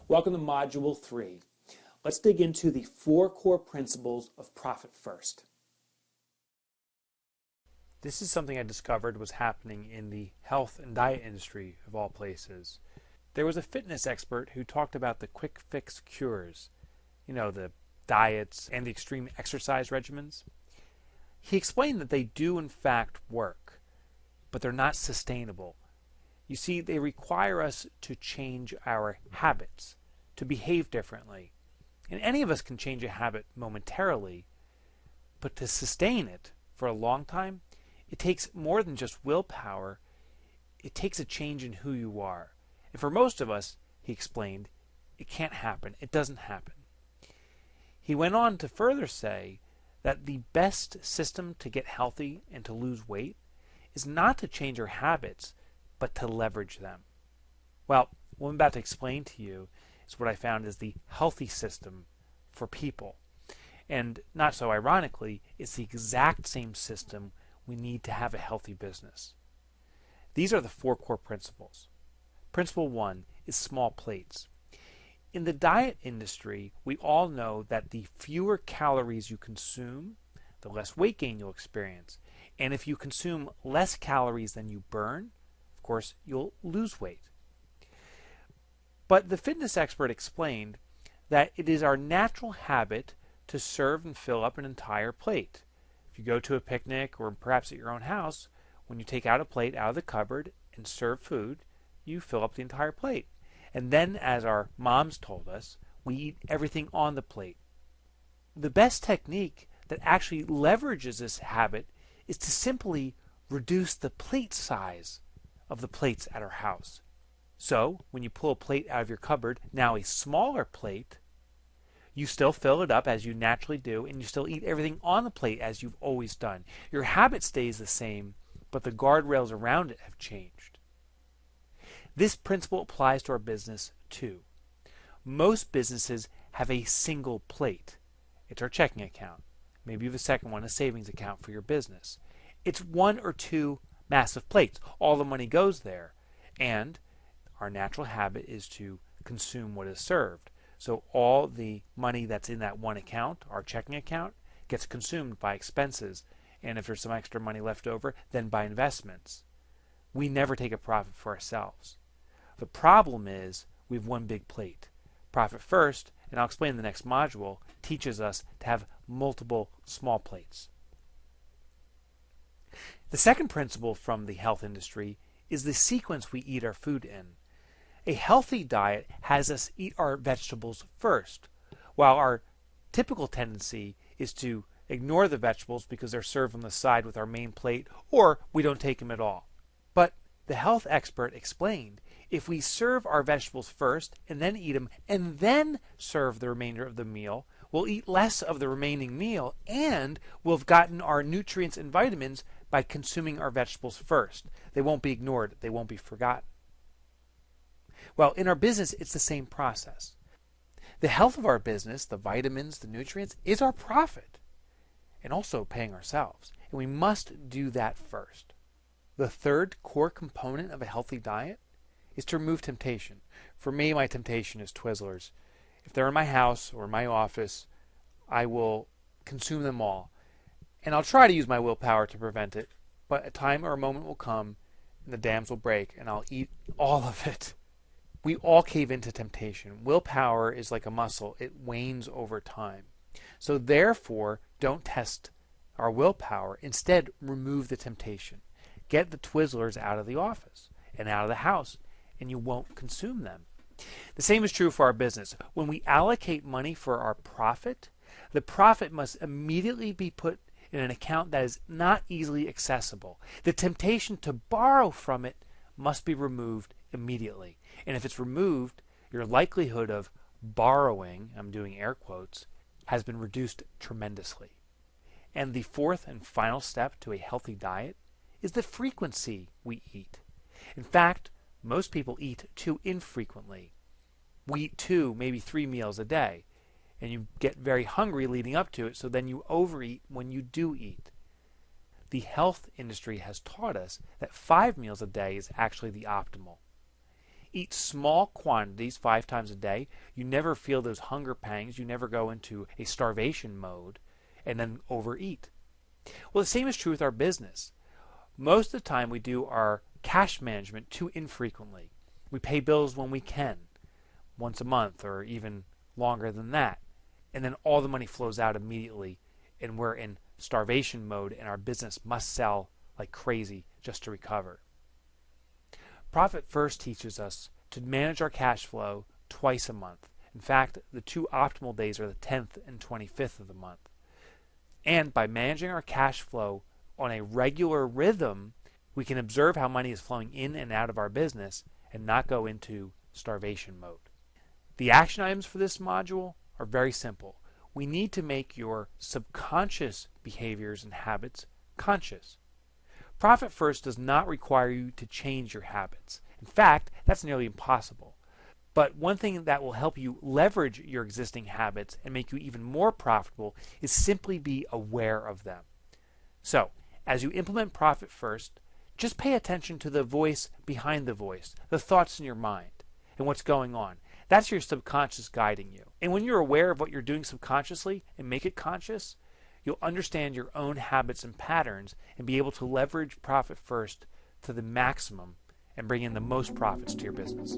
Welcome to Module 3. Let's dig into the 4 core principles of profit first. This is something I discovered was happening in the health and diet industry of all places. There was a fitness expert who talked about the quick fix cures, the diets and the extreme exercise regimens. He explained that they do in fact work, but they're not sustainable. You see, they require us to change our habits, to behave differently. And any of us can change a habit momentarily, but to sustain it for a long time, it takes more than just willpower. It takes a change in who you are. And for most of us, he explained, it can't happen. It doesn't happen. He went on to further say that the best system to get healthy and to lose weight is not to change your habits, but to leverage them. Well, what I'm about to explain to you is what I found is the healthy system for people. And not so ironically, it's the exact same system we need to have a healthy business. These are the 4 core principles. Principle 1 is small plates. In the diet industry, we all know that the fewer calories you consume, the less weight gain you'll experience. And if you consume less calories than you burn, of course, you'll lose weight. But the fitness expert explained that it is our natural habit to serve and fill up an entire plate. If you go to a picnic or perhaps at your own house, when you take out a plate out of the cupboard and serve food, you fill up the entire plate. And then, as our moms told us, we eat everything on the plate. The best technique that actually leverages this habit is to simply reduce the plate size of the plates at our house. So, when you pull a plate out of your cupboard, now a smaller plate, you still fill it up as you naturally do, and you still eat everything on the plate as you've always done. Your habit stays the same, but the guardrails around it have changed. This principle applies to our business too. Most businesses have a single plate. It's our checking account. Maybe you have a second one, a savings account for your business. It's 1 or 2 massive plates. All the money goes there. And our natural habit is to consume what is served. So all the money that's in that one account, our checking account, gets consumed by expenses. And if there's some extra money left over, then by investments. We never take a profit for ourselves. The problem is we have one big plate. Profit First, and I'll explain in the next module, teaches us to have multiple small plates. The second principle from the health industry is the sequence we eat our food in. A healthy diet has us eat our vegetables first, while our typical tendency is to ignore the vegetables because they're served on the side with our main plate, or we don't take them at all. But the health expert explained, if we serve our vegetables first and then eat them and then serve the remainder of the meal, we'll eat less of the remaining meal and we'll have gotten our nutrients and vitamins by consuming our vegetables first. They won't be ignored. They won't be forgotten. Well, in our business, it's the same process. The health of our business, the vitamins, the nutrients, is our profit and also paying ourselves. And we must do that first. The third core component of a healthy diet is to remove temptation. For me, my temptation is Twizzlers. If they're in my house or in my office, I will consume them all. And I'll try to use my willpower to prevent it, but a time or a moment will come and the dams will break and I'll eat all of it. We all cave into temptation. Willpower is like a muscle. It wanes over time. So therefore, don't test our willpower. Instead, remove the temptation. Get the Twizzlers out of the office and out of the house, and you won't consume them. The same is true for our business. When we allocate money for our profit, the profit must immediately be put in an account that is not easily accessible. The temptation to borrow from it must be removed immediately. And if it's removed, your likelihood of borrowing, I'm doing air quotes, has been reduced tremendously. And the fourth and final step to a healthy diet is the frequency we eat. In fact, most people eat too infrequently. We eat 2, maybe 3 meals a day, and you get very hungry leading up to it, so then you overeat when you do eat. The health industry has taught us that 5 meals a day is actually the optimal. Eat small quantities 5 times a day. You never feel those hunger pangs. You never go into a starvation mode and then overeat. Well, the same is true with our business. Most of the time we do our cash management too infrequently. We pay bills when we can, once a month or even longer than that. And then all the money flows out immediately and we're in starvation mode and our business must sell like crazy just to recover. Profit First teaches us to manage our cash flow twice a month. In fact, the 2 optimal days are the 10th and 25th of the month. And by managing our cash flow on a regular rhythm, we can observe how money is flowing in and out of our business and not go into starvation mode. The action items for this module are very simple. We need to make your subconscious behaviors and habits conscious. Profit First does not require you to change your habits. In fact, that's nearly impossible. But one thing that will help you leverage your existing habits and make you even more profitable is simply be aware of them. So, as you implement Profit First, just pay attention to the voice behind the voice, the thoughts in your mind, and what's going on. That's your subconscious guiding you. And when you're aware of what you're doing subconsciously and make it conscious, you'll understand your own habits and patterns and be able to leverage Profit First to the maximum and bring in the most profits to your business.